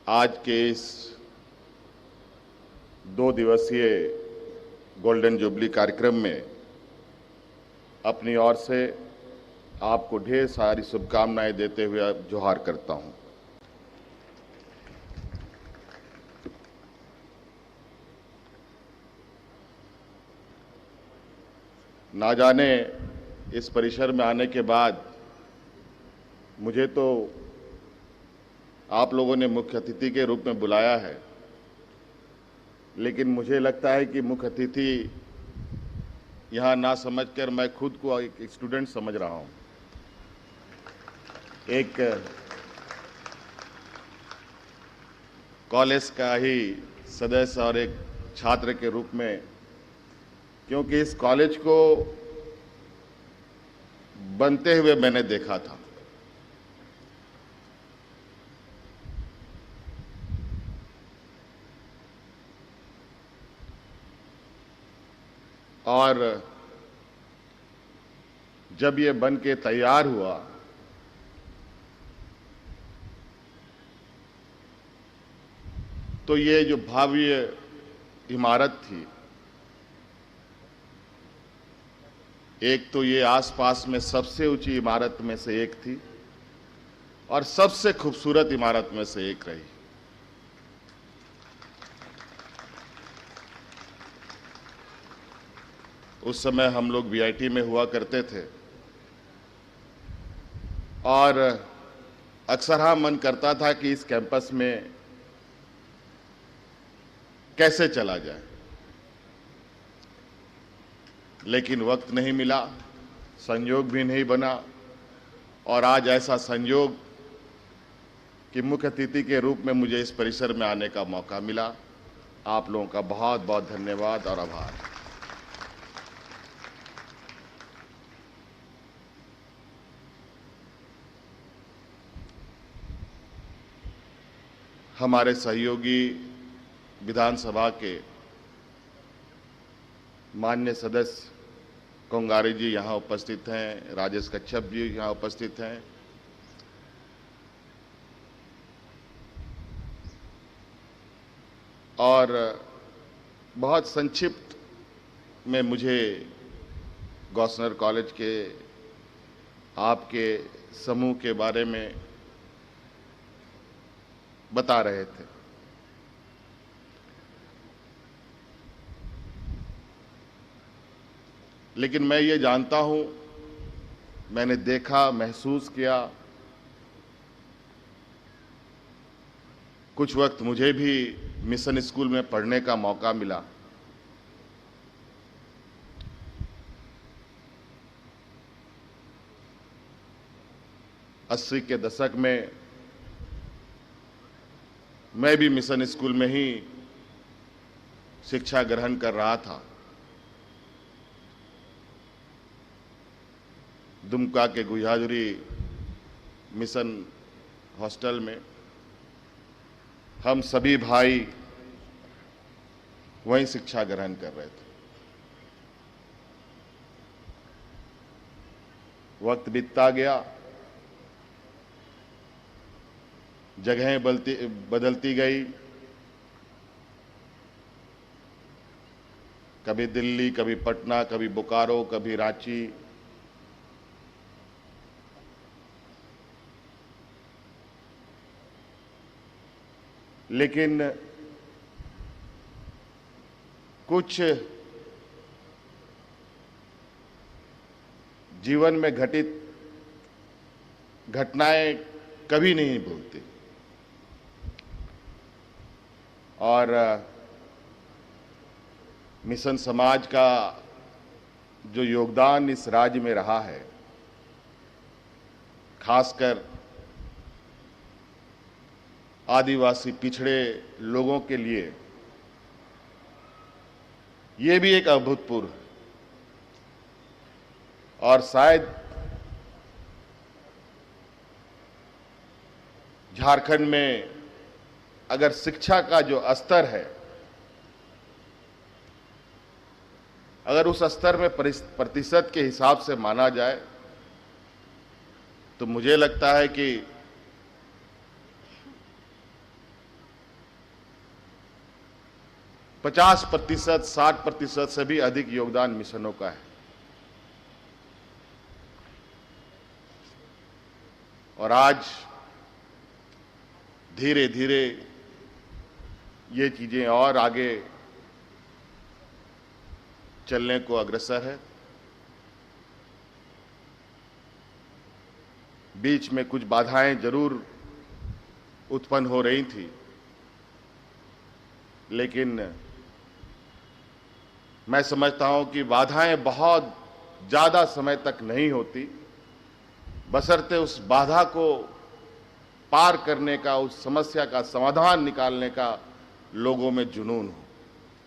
आज के इस 2 दिवसीय गोल्डन जुबली कार्यक्रम में अपनी ओर से आपको ढेर सारी शुभकामनाएं देते हुए जोहार करता हूं। ना जाने इस परिसर में आने के बाद मुझे तो आप लोगों ने मुख्य अतिथि के रूप में बुलाया है, लेकिन मुझे लगता है कि मुख्य अतिथि यहाँ ना समझकर मैं खुद को एक स्टूडेंट समझ रहा हूँ। एक कॉलेज का ही सदस्य और एक छात्र के रूप में, क्योंकि इस कॉलेज को बनते हुए मैंने देखा था। और जब ये बन के तैयार हुआ तो ये जो भव्य इमारत थी, एक तो ये आसपास में सबसे ऊंची इमारत में से एक थी और सबसे खूबसूरत इमारत में से एक रही। उस समय हम लोग वीआईटी में हुआ करते थे और अक्सर हाँ मन करता था कि इस कैंपस में कैसे चला जाए, लेकिन वक्त नहीं मिला, संयोग भी नहीं बना और आज ऐसा संयोग कि मुख्य अतिथि के रूप में मुझे इस परिसर में आने का मौका मिला। आप लोगों का बहुत बहुत धन्यवाद और आभार। हमारे सहयोगी विधानसभा के माननीय सदस्य कोंगारी जी यहाँ उपस्थित हैं, राजेश कच्छप जी यहाँ उपस्थित हैं, और बहुत संक्षिप्त में मुझे गौसनर कॉलेज के आपके समूह के बारे में बता रहे थे। लेकिन मैं ये जानता हूं, मैंने देखा, महसूस किया, कुछ वक्त मुझे भी मिशन स्कूल में पढ़ने का मौका मिला। अस्सी के दशक में मैं भी मिशन स्कूल में ही शिक्षा ग्रहण कर रहा था। दुमका के गुहियाजुरी मिशन हॉस्टल में हम सभी भाई वहीं शिक्षा ग्रहण कर रहे थे। वक्त बीतता गया, जगहें बदलती गई, कभी दिल्ली, कभी पटना, कभी बोकारो, कभी रांची। लेकिन कुछ जीवन में घटित घटनाएं कभी नहीं भूलती और मिशन समाज का जो योगदान इस राज्य में रहा है, खासकर आदिवासी पिछड़े लोगों के लिए, ये भी एक अभूतपूर्व है। और शायद झारखंड में अगर शिक्षा का जो स्तर है, अगर उस स्तर में प्रतिशत के हिसाब से माना जाए तो मुझे लगता है कि 50%, 60% से भी अधिक योगदान मिशनों का है। और आज धीरे धीरे ये चीजें और आगे चलने को अग्रसर है। बीच में कुछ बाधाएं जरूर उत्पन्न हो रही थी, लेकिन मैं समझता हूं कि बाधाएं बहुत ज्यादा समय तक नहीं होती, बशर्ते उस बाधा को पार करने का, उस समस्या का समाधान निकालने का लोगों में जुनून हो।